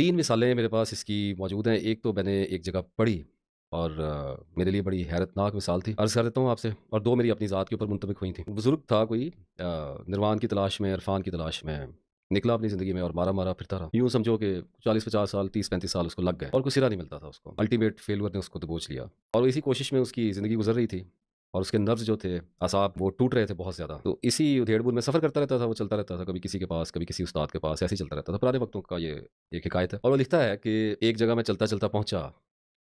3 मिसालें मेरे पास इसकी मौजूद हैं। एक तो मैंने एक जगह पढ़ी और मेरे लिए बड़ी हैरतनाक मिसाल थी। अर्ज़ कर देता हूँ आपसे, और 2 मेरी अपनी ज़ात के ऊपर मुंतबिक हुई थी। बुज़ुर्ग था कोई, निर्वाण की तलाश में, इरफ़ान की तलाश में निकला अपनी ज़िंदगी में और मारा-मारा फिरता रहा। यूँ समझो कि 40-50 साल, 30-35 साल उसको लग गए और कोई सिरा नहीं मिलता था उसको। अल्टीमेट फेल्योर ने उसको दबोच लिया और वो इसी कोशिश में उसकी ज़िंदगी गुज़र रही थी और उसके नर्व्स जो थे, असाब, वो टूट रहे थे बहुत ज़्यादा। तो इसी उधेड़-बुन में सफ़र करता रहता था, वो चलता रहता था, कभी किसी के पास, कभी किसी उस्ताद के पास, ऐसे ही चलता रहता था। पुराने वक़्तों का ये एक हिकायत है। और वो लिखता है कि एक जगह मैं चलता-चलता पहुँचा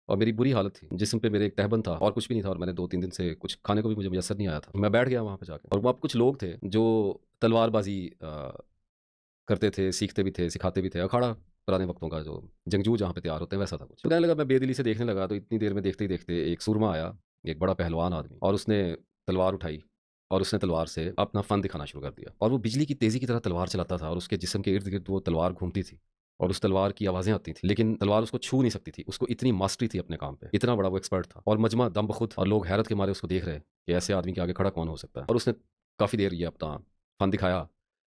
और मेरी बुरी हालत थी। जिस्म पे मेरे एक तहबंद था और कुछ भी नहीं था और मैंने 2-3 दिन से कुछ खाने को भी मुझे मुयस्सर नहीं आया था। मैं बैठ गया वहाँ पे जाके और वहाँ पे कुछ लोग थे जो तलवारबाज़ी करते थे, सीखते भी थे, सिखाते भी थे। अखाड़ा पुराने वक़्तों का जो जंगजू जहाँ पे तैयार होते हैं, वैसा था कुछ। तो कहने लगा, मैं बेदिली से देखने लगा, तो इतनी देर में देखते ही देखते एक सूरमा आया, एक बड़ा पहलवान आदमी, और उसने तलवार उठाई और उसने तलवार से अपना फ़न दिखाना शुरू कर दिया। और वो बिजली की तेज़ी की तरह तलवार चलाता था और उसके जिस्म के इर्द-गिर्द वो तलवार घूमती थी और उस तलवार की आवाज़ें आती थीं, लेकिन तलवार उसको छू नहीं सकती थी। उसको इतनी मास्टरी थी अपने काम पे, इतना बड़ा वो एक्सपर्ट था और मजमा दम बखुद, और लोग हैरत के मारे उसको देख रहे कि ऐसे आदमी के आगे खड़ा कौन हो सकता है। और उसने काफ़ी देर ये अपना फ़न दिखाया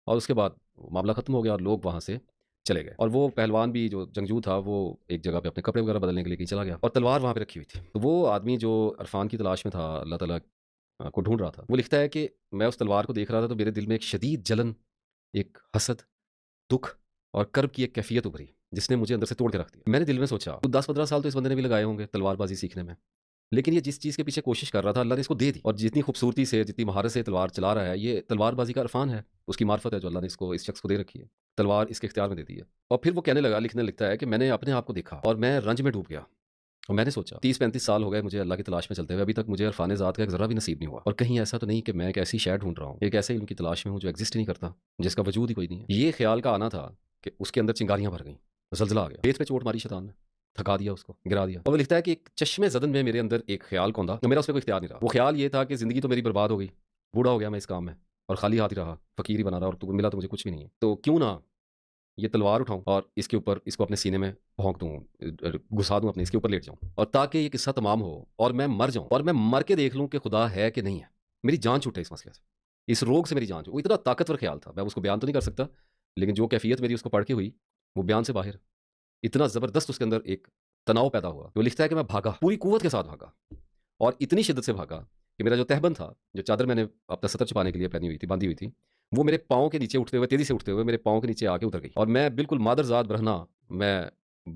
और उसके बाद मामला ख़त्म हो गया और लोग वहाँ से चले गए। और वो पहलवान भी, जो जंगजू था, वो एक जगह पे अपने कपड़े वगैरह बदलने के लिए कहीं चला गया और तलवार वहाँ पे रखी हुई थी। तो वो आदमी जो इरफ़ान की तलाश में था, अल्लाह ताला को ढूँढ रहा था, वो लिखता है कि मैं उस तलवार को देख रहा था तो मेरे दिल में एक शदीद जलन, एक हसद, दुःख और कर्ब की एक कैफ़ियत उभरी, जिसने मुझे अंदर से तोड़ के रख दिया। मैंने दिल में सोचा, 10-15 साल तो इस बंदे ने भी लगाए होंगे तलवारबाज़ी सीखने में। लेकिन ये जिस चीज़ के पीछे कोशिश कर रहा था, अल्लाह ने इसको दे दी, और जितनी खूबसूरती से, जितनी महारत से तलवार चला रहा है, ये तलवारबाज़ी का इरफ़ान है। उसकी मार्फ़त है जो अल्लाह ने इसको, इस शख़्स को दे रखी है। तलवार इसके इख्तियार में दे दी है। और फिर वो कहने लगा, लिखता है कि मैंने अपने आप को देखा और मैं रंज में डूब गया। और मैंने सोचा, 30-35 साल हो गए मुझे अल्लाह की तलाश में चलते हुए, अभी तक मुझे इरफ़ान ज़ात का एक ज़र्रा भी नसीब नहीं हुआ। और कहीं ऐसा तो नहीं कि मैं एक ऐसी शै ढूँढ रहा हूँ, एक ऐसे इल्म की तलाश में हूँ जो एक्ज़िस्ट ही नहीं करता, जिसका वजूद ही कोई नहीं है। ये ख़्याल का आना था कि उसके अंदर चिंगारियाँ भर गईं, ज़लज़ला आ गया। पेट पे चोट मारी शैतान ने, थका दिया उसको, गिरा दिया। और वो लिखता है कि एक चश्मे ज़दन में मेरे अंदर एक ख़्याल कौंधा, मेरा उस पे कोई इख्तियार नहीं रहा। वो ख़्याल ये था कि ज़िंदगी तो मेरी बर्बाद हो गई, बूढ़ा हो गया मैं इस काम में और खाली हाथ ही रहा, फ़कीर ही बना रहा, और तो मिला तो मुझे कुछ भी नहीं है। तो क्यों ना ये तलवार उठाऊँ और इसके ऊपर, इसको अपने सीने में भोंक दूँ, घुसा दूँ अपने, इसके ऊपर लेट जाऊँ, और ताकि ये किस्सा तमाम हो और मैं मर जाऊँ और मैं मर के देख लूँ कि खुदा है कि नहीं है। मेरी जान छूटे इस मसले से, इस रोग से मेरी जान छूटे। वो इतना ताकतवर ख़्याल था, मैं उसको बयान तो नहीं कर सकता, लेकिन जो कैफ़ियत मेरी उसको पढ़ के हुई, वो बयान से बाहर। इतना ज़बरदस्त उसके अंदर एक तनाव पैदा हुआ। वो लिखता है कि मैं भागा, पूरी क़ुव्वत के साथ भागा और इतनी शिद्दत से भागा कि मेरा जो तहबंद था, जो चादर मैंने अपना सतर छुपाने के लिए पहनी हुई थी, बाँधी हुई थी, वो मेरे पाँव के नीचे उठते हुए, तेज़ी से उठते हुए मेरे पाँव के नीचे आके उतर गई और मैं बिल्कुल मादरज़ात बरहना, मैं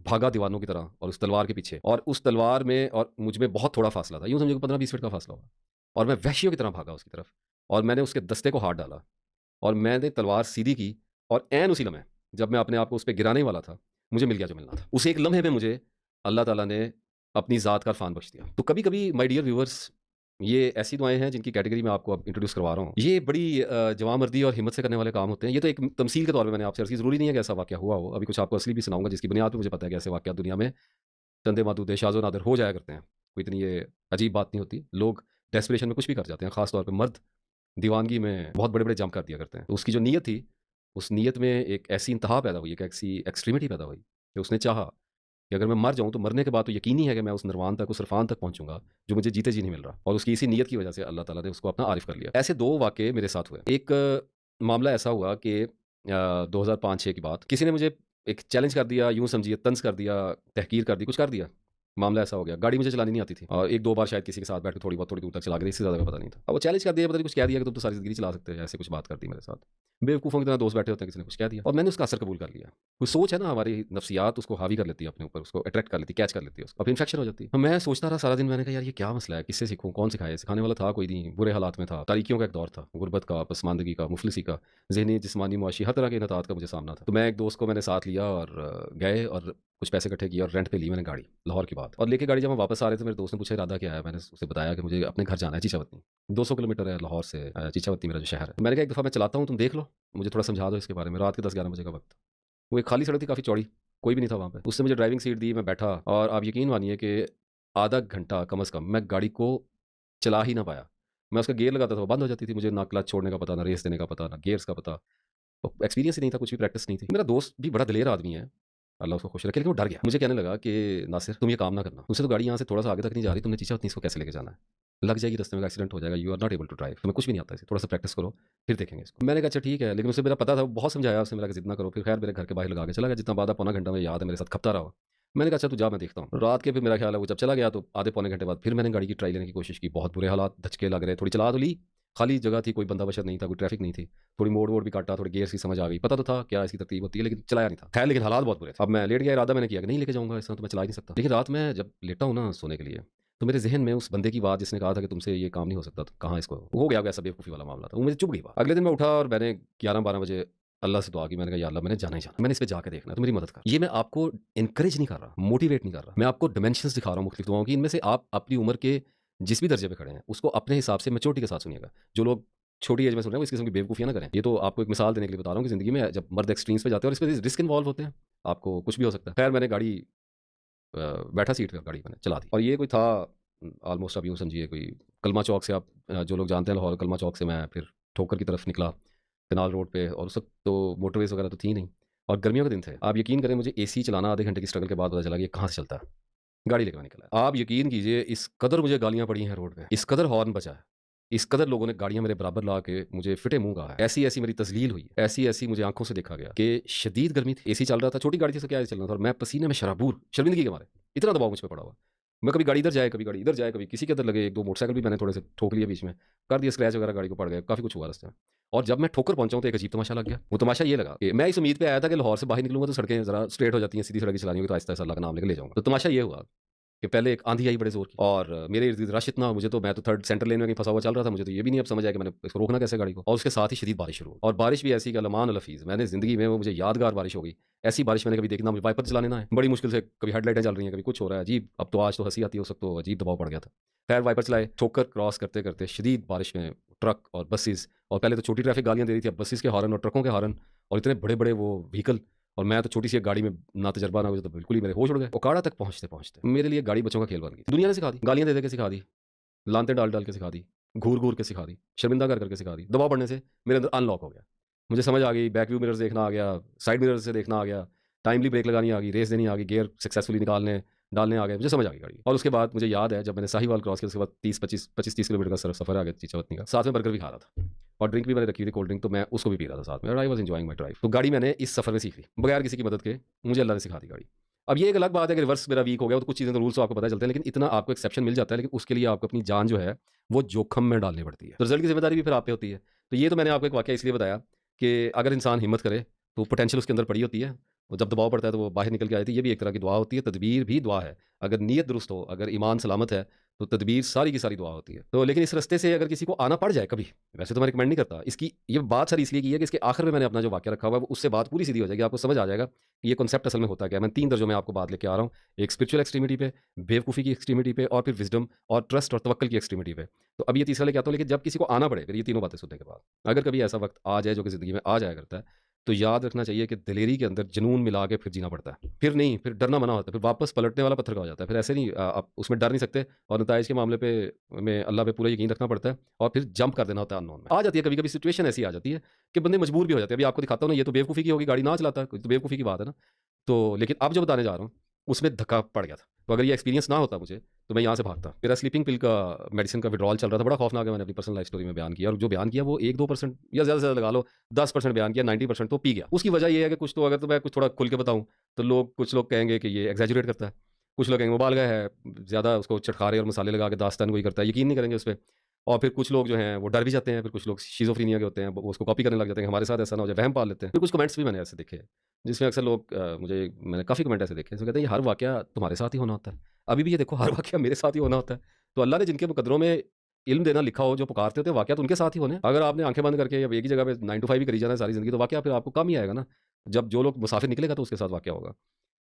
भागा दीवानों की तरह और उस तलवार के पीछे, और उस तलवार में और मुझ में बहुत थोड़ा फ़ासला था। यूँ समझो कि 15-20 मिनट का फ़ासला होगा, और मैं वहशियों की तरह भागा उसकी तरफ और मैंने उसके दस्ते को हाथ डाला और मैंने तलवार सीधी की, और ऐन उसी लम्हे, जब मैं अपने आप को उस पे गिराने ही वाला था, मुझे मिल गया जो मिलना था। उस एक लम्हे में मुझे अल्लाह ताला ने अपनी ज़ात का इरफ़ान बख्श दिया। तो कभी-कभी माय डियर व्यूअर्स, ये ऐसी दुआएँ हैं जिनकी कैटेगरी मैं आपको अब इंट्रोड्यूस करवा रहा हूँ। ये बड़ी जवामर्दी और हिम्मत से करने वाले काम होते हैं। ये तो एक तमसील के तौर पे मैंने आपसे अर्ज़ की, ज़रूरी नहीं है कि ऐसा वाक़या हुआ हो। अभी कुछ आपको असली भी सुनाऊँगा जिसकी बुनियाद पे मुझे पता है कि ऐसे वाक़यात दुनिया में चंदे-मादूदे, शाज़-ओ-नादिर हो जाया करते हैं। कोई इतनी ये अजीब बात नहीं होती। लोग डेस्परेशन में कुछ भी कर जाते हैं, ख़ास तौर पे मर्द दीवानगी में बहुत बड़े-बड़े जंप कर दिया करते हैं। तो उसकी जो नीयत थी, उस नीयत में एक ऐसी इंतहा पैदा हुई, एक ऐसी एक्सट्रीमिटी पैदा हुई कि उसने चाहा कि अगर मैं मर जाऊँ तो मरने के बाद तो यकीनी है कि मैं उस निर्वाण तक, उस इरफ़ान तक पहुँचूँगा जो मुझे जीते जी नहीं मिल रहा, और उसकी इसी नीयत की वजह से अल्लाह ताला ने उसको अपना आरिफ़ कर लिया। ऐसे 2 वाक़ये मेरे साथ हुए। एक मामला ऐसा हुआ कि 2005-6 की बात, किसी ने मुझे एक चैलेंज कर दिया, यूँ समझिए तंज़ कर दिया, तहक़ीर कर दी, कुछ कर दिया। मामला ऐसा हो गया, गाड़ी मुझे चलानी नहीं आती थी और 1-2 बार शायद किसी के साथ बैठ के थोड़ी बहुत, थोड़ी दूर तक चला गया, इससे ज़्यादा का पता नहीं था। अब वो चैलेंज कर दिया, पता नहीं कुछ कह दिया कि तुम तो सारी ज़िंदगी चला सकते हो, ऐसे कुछ बात कर दी मेरे साथ। बेवकूफ़ों की तरह दोस्त बैठे होते हैं, किसी ने कुछ कह दिया और मैंने उसका असर कबूल कर लिया। कोई सोच है ना, हमारी नफ्सियात उसको हावी कर लेती है अपने ऊपर, उसको अट्रैक्ट कर लेती है, कैच कर लेती है उसको, अब इन्फेक्शन हो जाती है। तो मैं सोचता रहा सारा दिन, मैंने कहा यार ये क्या मसला है, किससे सीखूँ, कौन सिखाए? सिखाने वाला था कोई नहीं, बुरे हालात में था, तारीकियों का एक दौर था, गुर्बत का, पसमानदगी का, मुफ़लिसी का, ज़हनी, जिस्मानी, मुआशी, हर तरह के इनहतात का मुझे सामना था। तो मैं एक दोस्त को मैंने साथ लिया और गए और कुछ पैसे इकट्ठे किए और रेंट पे ली मैंने गाड़ी, लाहौर की बात। और लेके गाड़ी जब हम वापस आ रहे थे, मेरे दोस्त ने पूछा इरादा क्या है? मैंने उसे बताया कि मुझे अपने घर जाना है, चीचावतनी। 200 किलोमीटर है लाहौर से चीचावतनी मेरा जो शहर है। तो मैंने कहा एक दफ़ा मैं चलाता हूँ, तुम देख लो, मुझे थोड़ा समझा दो इसके बारे में। रात के 10-11 बजे का वक़्त था। वो एक खाली सड़क थी, काफ़ी चौड़ी, कोई भी नहीं था वहाँ पे। उसने मुझे ड्राइविंग सीट दी, मैं बैठा और आप यकीन मानिए कि आधा घंटा कम से कम मैं गाड़ी को चला ही ना पाया। मैं उसका गियर लगाता था, वो बंद हो जाती थी, मुझे ना क्लच छोड़ने का पता, ना रेस देने का पता, ना गियर्स का पता। तो एक्सपीरियंस ही नहीं था, कुछ भी प्रैक्टिस नहीं थी। मेरा दोस्त भी बड़ा दिलेर आदमी है, अल्लाह उसको खुश रखे, लेकिन वो डर गया। मुझे कहने लगा कि नासिर तुम ये काम ना करना, तुमसे तो गाड़ी यहाँ से थोड़ा-सा आगे तक नहीं जा रही, तुमने चीचा उतनी इसको कैसे लेके जाना है? लग जाएगी, रास्ते में एक्सीडेंट हो जाएगा, you are not able to drive, तुम्हें कुछ भी नहीं आता इसे, थोड़ा सा प्रैक्टिस करो, फिर देखेंगे इसको। मैंने कहा अच्छा ठीक है, लेकिन उसे मेरा पता था, बहुत समझाया उसने, मेरा जिद ना करो। फिर खैर मेरे घर के बाहर लगा के चला गया, जितना बाद पौना घंटा में याद है मेरे साथ खपता रहा। मैंने कहा अच्छा तू जा, मैं देखता हूँ। रात के फिर मेरा ख्याल है वो जब चला गया तो आधे पौने घंटे बाद फिर मैंने गाड़ी की ट्राई लेने की कोशिश की, बहुत बुरे हालात, धचके लग रहे, थोड़ी चला तो ली, खाली जगह थी, कोई बंदा बशर नहीं था, कोई ट्रैफिक नहीं थी, थोड़ी मोड़ वोड़ भी काटा, थोड़ी गियर की समझ आ गई, पता तो था क्या इसकी तरतीब होती है, लेकिन चलाया नहीं था। खैर लेकिन हालात बहुत बुरे थे। अब मैं लेट गया, इरादा मैंने किया कि नहीं लेके जाऊंगा, इस तरह तो मैं चला ही नहीं सकता। लेकिन रात में जब लेटा हूँ ना सोने के लिए, तो मेरे जहन में उस बंदे की बात जिसने कहा था कि तुमसे ये काम नहीं हो सकता, तो कहाँ इसको हो गया ऐसा बेवकूफ़ी वाला मामला था, वो मुझे चुभ गई बात। अगले दिन मैं उठा और मैंने 11-12 बजे अल्लाह से दुआ की। मैंने कहा या अल्लाह मैंने जाना ही जाना, मैंने इस पे जाके देखना है, तो मेरी मदद कर। ये मैं आपको इनकरेज नहीं कर रहा, मोटिवेट नहीं कर रहा, मैं आपको डायमेंशंस दिखा रहा हूँ मुख्तलिफ दुआओं की, इनमें से आप अपनी उम्र के जिस भी दर्जे पे खड़े हैं उसको अपने हिसाब से मैच्योरिटी के साथ सुनिएगा। जो लोग छोटी एज में सुन रहे हैं वो इस किस्म की बेवकूफ़ियाँ ना करें। ये तो आपको एक मिसाल देने के लिए बता रहा हूँ कि ज़िंदगी में जब मर्द एक्सट्रीम्स पे जाते हैं और इस पे रिस्क इन्वॉल्व होते हैं, आपको कुछ भी हो सकता है। खैर मैंने गाड़ी बैठा सीट पे, गाड़ी मैंने चला दी, और ये कोई था ऑलमोस्ट, आप यूँ समझिए कोई कलमा चौक से, आप जो लोग जानते हैं लाहौर, कलमा चौक से मैं फिर ठोकर की तरफ निकला कनाल रोड पे, और उस वक्त तो मोटरवेज वगैरह तो थी नहीं, और गर्मियों के दिन थे। आप यकीन करें मुझे एसी चलाना आधे घंटे की स्ट्रगल के बाद पता चला कि ये कहाँ से चलता है। गाड़ी लेकर मैं निकला, आप यकीन कीजिए इस कदर मुझे गालियां पड़ी हैं रोड पे, इस कदर हॉर्न बजा है, इस कदर लोगों ने गाड़ियां मेरे बराबर ला के मुझे फिटे मुंह कहा है, ऐसी ऐसी मेरी तजलील हुई है, ऐसी ऐसी मुझे आंखों से देखा गया कि शदीद गर्मी थी, एसी चल रहा था, छोटी गाड़ी से क्या चल रहा था, और मैं पसीने में शराबूर, शर्मिंदगी के मारे इतना दबाव मुझ पर पड़ा हुआ। मैं कभी गाड़ी इधर जाए, कभी गाड़ी इधर जाए, कभी किसी के अंदर लगे, एक दो मोटरसाइकिल भी मैंने थोड़े से ठोक लिए बीच में, कर दिया स्क्रैच वगैरह, गाड़ी को पड़ गए, काफ़ी कुछ हुआ रास्ते में। और जब मैं ठोकर पहुंचा हूं तो एक अजीब तमाशा लग गया। वो तमाशा ये लगा कि मैं इस उम्मीद पे आया था कि लाहौर से बाहर निकलूंगा तो सड़कें जरा स्ट्रेट हो जाती हैं, सीधी सड़कें चलानी होगी तो आहिस्ता आहिस्ता अल्लाह का नाम लेकर ले जाऊंगा। तो तमाशा ये हुआ कि पहले एक आंधी आई बड़े जोर की, और मेरे इर्द गिर्द रश इतना, मुझे तो, मैं तो थर्ड सेंटर लेन में कहीं फंसा हुआ चल रहा था, मुझे तो ये भी नहीं अब समझ आया कि मैंने इसको रोकना कैसे गाड़ी को। और उसके साथ ही शदीद बारिश शुरू, और बारिश भी ऐसी कि अलमान अलफीज़, मैंने ज़िंदगी में वो मुझे यादगार बारिश हो गई। ऐसी बारिश मैंने कभी देखी ना, मुझे वाइपर चलाने ना है, बड़ी मुश्किल से, कभी हेडलाइटें चल रही हैं, कभी कुछ हो रहा है अजीब। अब तो आज तो हंसी आती है, उस वक्त तो अजीब दबाव पड़ गया था। खैर वाइपर चलाए, ठोकर क्रॉस करते करते शदीद बारिश में ट्रक और बसेस, और पहले तो छोटी ट्रैफिक गालियां दे रही थी, अब बसेस के हॉर्न और ट्रकों के हॉर्न, और इतने बड़े बड़े वो व्हीकल, और मैं तो छोटी सी एक गाड़ी में ना तजर्बा ना, मुझे तो बिल्कुल ही मेरे होश उड़ गए। ओकाड़ा तक पहुंचते पहुंचते मेरे लिए गाड़ी बच्चों का खेल बन गई। दुनिया ने सिखा दी, गालियां दे दे के सिखा दी, लानते डाल डाल के सिखा दी, घूर घूर के सिखा दी, शर्मिंदा कर करके सिखा दी। दबाव बढ़ने से मेरे अंदर अनलॉक हो गया, मुझे समझ आ गई, बैक व्यू मिरर से देखना आ गया, साइड मिरर से देखना आ गया, टाइमली ब्रेक लगानी आ गई, रेस देनी आ गई, गियर सक्सेसफुली निकालने डालने आ गए, मुझे समझ आ गई गाड़ी। और उसके बाद मुझे याद है जब मैंने साहिवाल क्रॉस किया, उसके बाद 30 किलोमीटर का सफर आ गया चीचावतनी का, साथ में बर्गर भी खा रहा था, और ड्रिंक भी मैंने रखी थी, कोल्ड ड्रिंक, तो मैं उसको भी पी रहा था साथ में, और I was enjoying my drive. तो गाड़ी मैंने इस सफर में सीख ली बगैर किसी की मदद के, मुझे अल्लाह ने सिखा दी गाड़ी। अब ये एक अलग बात है कि रिवर्स मेरा वीक हो गया, तो कुछ चीज़ें तो रूल्स तो आपको पता चलते हैं, लेकिन इतना आपको एक्सेप्शन मिल जाता है, लेकिन उसके लिए आपको अपनी जान जो है वो जोखम में डालनी पड़ती है, तो रिजल्ट की जिम्मेदारी भी फिर आप पे होती है। तो ये तो मैंने आपको एक वाकया इसलिए बताया कि अगर इंसान हिम्मत करे तो पोटेंशियल उसके अंदर पड़ी होती है, और जब दबाव पड़ता है तो वो बाहर निकल के आती है। ये भी एक तरह की दुआ होती है, तदबीर भी दुआ है। अगर नीयत दुरुस्त हो, अगर ईमान सलामत है, तो तदबीर सारी की सारी दुआ होती है। तो लेकिन इस रास्ते से अगर किसी को आना पड़ जाए कभी, वैसे तो मैं रिकमेंड नहीं करता इसकी, ये बात सर इसलिए की है कि इसके आखिर में मैंने अपना जो वाक्य रखा हुआ है उससे बात पूरी सीधी हो जाएगी, आपको समझ आ जाएगा कि ये कॉन्सेप्ट असल में होता क्या है। मैं 3 दर्जों में आपको बात लेके आ रहा हूँ, एक स्पिरिचुअल एक्सट्रीमिटी पे, बेवकूफ़ी की एक्सट्रीमिटी पे, और फिर विजडम और ट्रस्ट और तवक्कल की एक्सट्रीमिटी पे। तो अब ये तीसरा लेके आता हूँ, लेकिन जब किसी को आना पड़े फिर ये तीनों बातें सुनने के बाद, अगर कभी ऐसा वक्त आ जाए जो कि ज़िंदगी में आ जाया करता है, तो याद रखना चाहिए कि दिलेरी के अंदर जुनून मिला के फिर जीना पड़ता है। फिर नहीं, फिर डरना मना होता है, फिर वापस पलटने वाला पत्थर का हो जाता है। फिर ऐसे नहीं, आप उसमें डर नहीं सकते, और नताइज के मामले पे में अल्लाह पे पूरा यकीन रखना पड़ता है, और फिर जंप कर देना होता है अननोन में। आ जाती है कभी-कभी सिचुएशन ऐसी आ जाती है कि बंदे मजबूर भी हो जाते हैं। अभी आपको दिखाता हूँ ना, ये तो बेवकूफ़ी की होगी, गाड़ी ना चलाता है, तो बेवकूफ़ी की बात है ना। तो लेकिन अब जो बताने जा रहा हूँ, उसमें धक्का पड़ गया था। तो अगर ये एक्सपीरियंस ना होता मुझे, तो मैं यहाँ से भागता। मेरा स्लीपिंग पिल का मेडिसिन का विड्रॉल चल रहा था, बड़ा खौफनाक है, मैंने अपनी पर्सनल लाइफ स्टोरी में बयान किया, और जो बयान किया वो 1-2% या ज़्यादा से ज़्यादा लगा लो 10% बयान किया, 90% तो पी गया। उसकी वजह ये है कि कुछ तो, अगर तो मैं कुछ थोड़ा खुल के बताऊँ, तो कुछ लोग कहेंगे कि ये एग्जैजुरेट करता है, कुछ लोग कहेंगे मुबालगा है, ज़्यादा उसको चटखारे और मसाले लगा के दास्तान वही करता है, यकीन नहीं करेंगे उस पे। और फिर कुछ लोग जो हैं वो डर भी जाते हैं, फिर कुछ लोग शिज़ोफ्रेनिया के होते हैं, वो उसको कॉपी करने लग जाते हैं, हमारे साथ ऐसा ना हो जाए, वहम पाल लेते हैं। फिर कुछ कमेंट्स भी मैंने ऐसे देखे हैं, जिसमें अक्सर लोग मैंने काफ़ी कमेंट ऐसे देखे हैं, जो कहते हैं ये हर वाक़या तुम्हारे साथ ही होना होता है। अभी भी ये देखो, हर वाक़या मेरे साथ ही होना होता है। तो अल्लाह ने जिनके मुकद्दरों में इल्म देना लिखा हो, जो पुकारते होते हैं, वाक़या तो उनके साथ ही होने हैं। अगर आपने आँखें बंद करके अब एक ही जगह पे 9 टू 5 ही करी जाना है सारी ज़िंदगी, तो वाक़या फिर आपको कम ही आएगा ना। जब जो लोग मुसाफ़िर निकलेगा तो उसके साथ वाक़या होगा।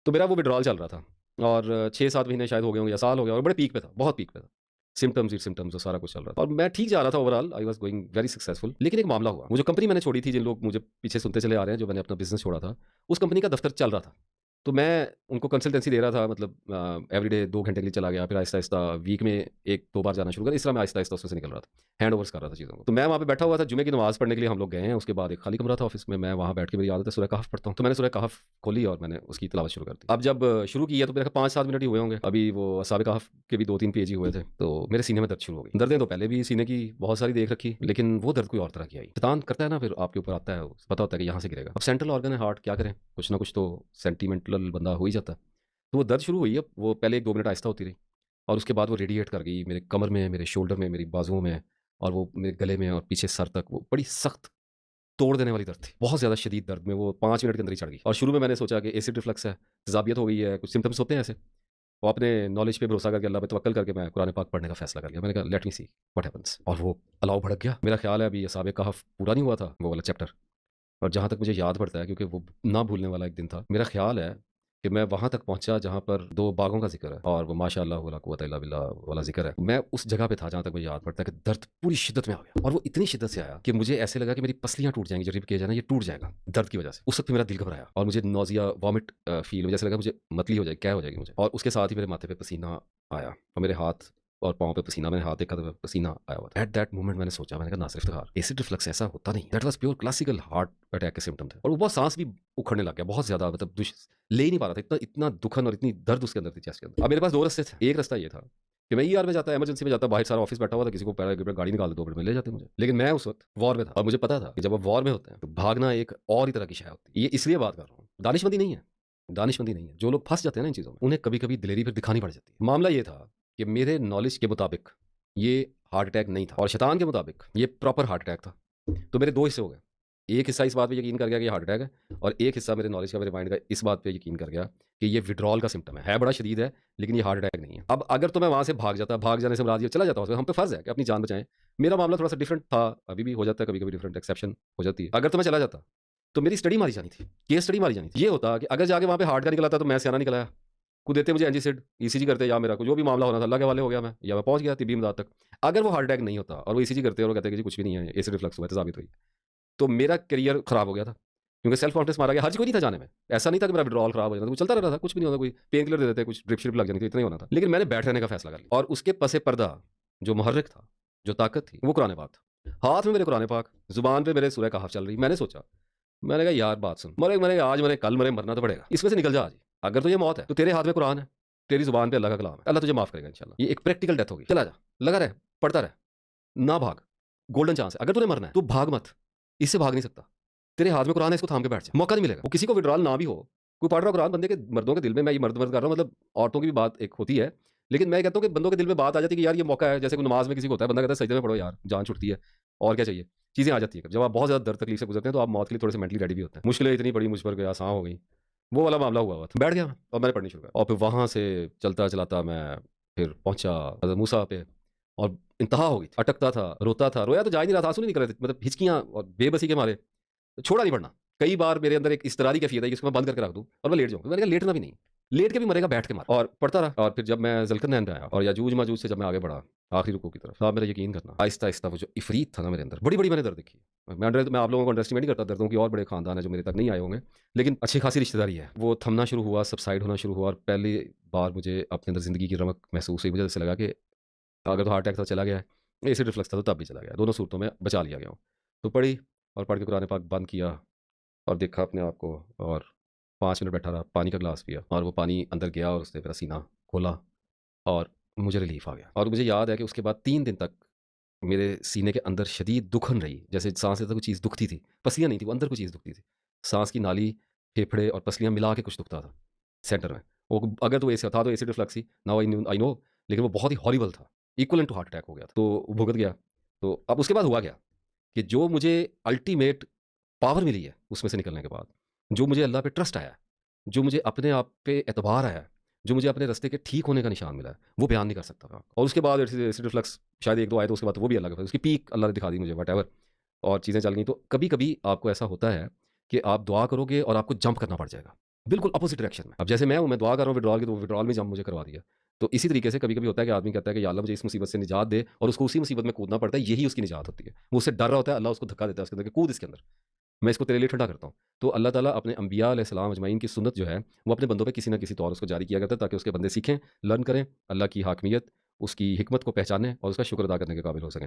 तो मेरा वो विड्रॉल चल रहा था, और 6-7 महीने शायद हो गए होंगे या साल हो गया, और बड़े पीक पे था, बहुत पीक पे था। सिम्पटम्स ही सिम्पटम्स, और सारा कुछ चल रहा था, और मैं ठीक जा रहा था, overall I was going very successful. लेकिन एक मामला हुआ, वो जो कंपनी मैंने छोड़ी थी, जिन लोग मुझे पीछे सुनते चले आ रहे हैं, जो मैंने अपना बिज़नेस छोड़ा था, उस कंपनी का दफ्तर चल रहा था। तो मैं उनको कंसल्टेंसी दे रहा था, मतलब एवरीडे 2 घंटे के लिए चला गया, फिर आहिस्ता-आहिस्ता वीक में 1-2 बार जाना शुरू करा। इस तरह मैं आहिस्ता-आहिस्ता उसमें से निकल रहा था, हैंडओवर्स कर रहा था चीज़ों को। तो मैं वहाँ पे बैठा हुआ था, जुमे की नमाज़ पढ़ने के लिए हम लोग गए हैं, उसके बाद एक खाली कमरा था ऑफ़िस में, मैं वहाँ बैठ के, मेरी आदत है सूरह कहफ़ पढ़ता हूँ, तो मैंने सूरह कहफ़ खोली और मैंने उसकी तिलावत शुरू कर दी। अब जब शुरू की है तो मेरे ख़्याल 5-7 मिनट ही हुए होंगे, अभी वो असहाबे कहफ़ के भी 2-3 पेज ही हुए थे, तो मेरे सीने में दर्द शुरू हो गई। दर्दें तो पहले भी सीने की बहुत सारी देख रखी, लेकिन वो दर्द कोई और तरह की आई। शैतान करता है ना, फिर आपके ऊपर आता है, पता होता है कि यहाँ से गिरेगा। अब सेंट्रल ऑर्गन है हार्ट, क्या करें, कुछ ना कुछ तो सेंटिमेंटल बंदा हो ही जाता है। तो वो दर्द शुरू हुई है, वो पहले 1-2 मिनट आहिस्ता होती रही और उसके बाद वो रेडिएट कर गई मेरे कमर में, मेरे शोल्डर में, मेरी बाजुओं में और वो मेरे गले में और पीछे सर तक। वो बड़ी सख्त, तोड़ देने वाली दर्द थी। बहुत ज़्यादा शदीद दर्द में वो 5 मिनट के अंदर ही चढ़ गई और शुरू में मैंने सोचा कि एसिड रिफ्लक्स है, तेज़ाबियत हो गई है, कुछ सिम्पटम्स होते हैं ऐसे। और अपने नॉलेज पे भरोसा करके, अल्लाह पे तवक्कल करके मैं कुरान पाक पढ़ने का फ़ैसला कर लिया। मैंने कहा let me see what happens, और वो अलाव भड़क गया। मेरा ख़्याल है अभी असहाबे कहफ़ पूरा नहीं हुआ था वो वाला चैप्टर, और जहाँ तक मुझे याद पड़ता है, क्योंकि वो ना भूलने वाला एक दिन था, मेरा ख़्याल है कि मैं वहाँ तक पहुँचा जहाँ पर 2 बागों का ज़िक्र है और वो माशाअल्लाह वला कुव्वता इल्ला बिल्लाह वाला ज़िक्र है। मैं उस जगह पे था जहाँ तक मुझे याद पड़ता है कि दर्द पूरी शिद्दत में आ गया, और वो इतनी शिद्दत से आया कि मुझे ऐसे लगा कि मेरी पसलियाँ टूट जाएँगी, जो रिब केज है ना, ये टूट जाएगा दर्द की वजह से। उस वक़्त मेरा दिल घबराया और मुझे नौज़िया, वॉमिट फ़ील हुआ, जैसे लगा मुझे मतली हो जाएगी, क्या हो जाएगी मुझे, और उसके साथ ही मेरे माथे पे पसीना आया और मेरे हाथ और पाँव पे पसीना, मैंने हाथ देखा तो पसीना आया हुआ था। एट दैट मोमेंट मैंने सोचा, मैंने कहा नासिर इफ्तिखार, एसिड रिफ्लक्स ऐसा होता नहीं, that was pure classical heart attack के सिम्पटम थे। और वो बहुत सांस भी उखड़ने लग गया, बहुत ज़्यादा, मतलब ले ही नहीं पा रहा था, इतना इतना दुखन और इतनी दर्द उसके अंदर थी चेस्ट के अंदर। अब मेरे पास 2 रास्ते थे, एक रास्ता ये था कि मैं ईआर में जाता, इमरजेंसी में जाता, बाहर सारा ऑफिस बैठा हुआ था, किसी को पैराग्राफ गाड़ी निकाल दे 2 मिनट में ले जाते मुझे। लेकिन मैं उस वक्त वॉर में था और मुझे पता था कि जब आप वॉर में होते हैं तो भागना एक और ही तरह की शय होती है। ये इसलिए बात कर रहा हूँ, दानिशमंदी नहीं है, दानिशमंदी नहीं है। जो लोग फंस जाते हैं ना इन चीज़ों में, उन्हें कभी कभी दिलेरी फिर दिखानी पड़ जाती है। मामला ये था कि मेरे नॉलेज के मुताबिक ये हार्ट अटैक नहीं था, और शैतान के मुताबिक ये प्रॉपर हार्ट अटैक था। तो मेरे 2 हिस्से हो गए। एक हिस्सा इस बात पे यकीन कर गया कि ये हार्ट अटैक है, और एक हिस्सा मेरे नॉलेज का, मेरे माइंड का इस बात पे यकीन कर गया कि ये विड्रॉल का सिम्पटम है बड़ा शदीद है, लेकिन ये हार्ट अटैक नहीं है। अब अगर तो मैं वहाँ से भाग जाता, भाग जाने से मुराद ये चला जाता हूँ, हम पे फ़र्ज़ है कि अपनी जान बचाएँ। मेरा मामला थोड़ा-सा डिफरेंट था, अभी भी हो जाता है कभी-कभी, डिफरेंट एक्सेप्शन हो जाती है। अगर तो मैं चला जाता, तो मेरी स्टडी मारी जानी थी, केस स्टडी मारी जानी थी। ये होता कि अगर जाके वहाँ पे हार्ट का निकल आता तो मैं सियाना निकल आया। को देते मुझे एंजीसिड, ईसीजी करते, या मेरा को जो भी मामला होना था अल्लाह के हवाले हो गया मैं, या मैं पहुँच गया तिब्बी इमदाद तक। अगर वो हार्ट अटैक नहीं होता और वो ईसीजी करते और वो कहते कि जी कुछ भी नहीं है, एसिड रिफ्लक्स हुआ है, तेज़ाबियत हुई, तो मेरा करियर खराब हो गया था। क्योंकि सेल्फ कॉन्फिडेंस मारा गया, हर्ज कोई नहीं था जाने में। ऐसा नहीं था कि मेरा विड्रॉल खराब हो जाता था, कुछ चलता रहता था, कुछ भी नहीं होता, कोई पेन किलर दे देते, कुछ ड्रिप शिप लग जानी थी, इतना ही होना था। लेकिन मैंने बैठ रहने का फैसला कर लिया, और उसके पसे पर्दा जो मुहर्रिक था, जो ताकत थी, वो कुरान पाक था। हाथ में मेरे कुरान पाक, ज़ुबान पे मेरे सूरह कहफ चल रही। मैंने सोचा, मैंने कहा यार बात सुन, मैंने आज मरे कल मरे, मरना तो पड़ेगा, इसमें से निकल जा आज। अगर तुझे मौत है तो तेरे हाथ में कुरान है, तेरी ज़ुबान पे अल्लाह का कलाम है, अल्लाह तुझे माफ़ करेगा इंशाल्लाह। ये एक प्रैक्टिकल डेथ होगी, चला जा, लगा रहे, पढ़ता रहे, ना भाग, गोल्डन चांस है। अगर तूने मरना है तो भाग मत, इससे भाग नहीं सकता। तेरे हाथ में कुरान है, इसको थाम के बैठ जा, मौका नहीं मिलेगा। वो किसी को विड्रॉल ना भी हो, कोई पढ़ रहा कुरान, बंदे के, मर्दों के दिल में, मैं ये मर्द मर्द कर रहा हूँ, मतलब औरतों की भी बात एक होती है, लेकिन मैं कहता हूँ कि बंदों के दिल में बात आ जाती है कि यार ये मौका है। जैसे कोई नमाज में किसी को होता है, बंदा कहता है सजदे में पढ़ो यार, जान छुटती है, और क्या चाहिए, चीज़ें आ जाती है। जब आप बहुत ज़्यादा दर्द तकलीफ से गुजरते हैं तो आप मौत के लिए थोड़े से मेंटली रेडी भी होते हैं। मुश्किलें इतनी बड़ी मुझ पर कि आसान हो गई, वो वाला मामला हुआ था। बैठ गया मैं और मैंने पढ़नी शुरू करा, और फिर वहाँ से चलता चलाता मैं फिर पहुँचा हज़रत मूसा पे, और इंतहा हो गई थी। अटकता था, रोता था, रोया तो जा ही नहीं रहा था, आंसू नहीं निकल रहे थे, मतलब हिचकियाँ और बेबसी के मारे छोड़ा नहीं पड़ना। कई बार मेरे अंदर एक इज़्तिरारी कैफ़ियत है कि इसको मैं बंद करके रख दूँ और मैं लेट जाऊँ। मैंने कहा लेटना भी नहीं, लेट के भी मरेगा, बैठ के मर, और पढ़ता रहा। और फिर जब मैं ज़ुल्करनैन पे आया और याजूज-माजूज से जब मैं आगे बढ़ा, आखिरी रुकू की तरफ, तो आप मेरा यकीन करना, आहिस्ता-आहिस्ता वो जो इफ़रीत था ना मेरे अंदर, बड़ी-बड़ी मैंने दर्द देखी। मैं आप लोगों को अंडरएस्टिमेट नहीं करता, दर्दों की और बड़े ख़ानदान हैं जो मेरे तक नहीं आए होंगे, लेकिन अच्छी खासी रिश्तेदारी है। वो थमना शुरू हुआ, सबसाइड होना शुरू हुआ, और पहली बार मुझे अपने अंदर ज़िंदगी की रमक महसूस हुई। मुझे ऐसा लगा कि अगर तो हार्ट अटैक था चला गया है, एसिड रिफ्लक्स था तो तब भी चला गया, दोनों सूरतों में बचा लिया गया हूँ। तो पढ़ी, और पढ़ के कुरान पाक बंद किया और देखा अपने आप को, और 5 मिनट बैठा रहा, पानी का ग्लास पिया, और वो पानी अंदर गया और उसने मेरा सीना खोला और मुझे रिलीफ आ गया। और मुझे याद है कि उसके बाद 3 दिन तक मेरे सीने के अंदर शदीद दुखन रही, जैसे सांस लेता कोई चीज़ दुखती थी, पसलियाँ नहीं थी, वो अंदर कोई चीज़ दुखती थी। सांस की नाली, फेफड़े और पसलियाँ मिला के कुछ दुखता था सेंटर में। वो अगर तो ऐसा था तो acid reflux he, now I know, लेकिन वो बहुत ही हॉरिबल था, इक्विवेलेंट टू हार्ट अटैक हो गया था। तो भुगत गया। तो अब उसके बाद हुआ क्या कि जो मुझे अल्टीमेट पावर मिली है उसमें से निकलने के बाद, जो मुझे अल्लाह पे ट्रस्ट आया है, जो मुझे अपने आप पे एतबार आया है, जो मुझे अपने रास्ते के ठीक होने का निशान मिला है, वो बयान नहीं कर सकता मैं आपको। और उसके बाद एसिड रिफ्लक्स शायद 1-2 आए, तो उसके बाद तो वो भी अल्लाह का, उसकी पीक अल्लाह ने दिखा दी मुझे, व्हाटएवर, और चीज़ें चल गई। तो कभी-कभी आपको ऐसा होता है कि आप दुआ करोगे और आपको जंप करना पड़ जाएगा, बिल्कुल अपोज़िट डायरेक्शन में। अब जैसे मैं हूँ, मैं दुआ कर रहा हूँ विड्रॉल की, तो विड्रॉल में जंप मुझे करवा दिया। तो इसी तरीके से कभी-कभी होता है कि आदमी कहता है कि या अल्लाह मुझे इस मुसीबत से निजात दे, और उसको उसी मुसीबत में कूदना पड़ता है, यही उसकी निजात होती है। वो उससे डर रहा होता है, अल्लाह उसको धक्का देता है उसके अंदर कि कूद इसके अंदर। मैं इसको तेरे लिए ठंडा करता हूँ। तो अल्लाह ताला अपने अंबिया अलैहिस्सलाम अजमाइन की सुन्नत जो है, वो अपने बंदों पे किसी न किसी तौर उसको जारी किया करता है ताकि उसके बंदे सीखें, लर्न करें, अल्लाह की हाकमियत, उसकी हिकमत को पहचानें और उसका शुक्र अदा करने के काबिल हो सकें।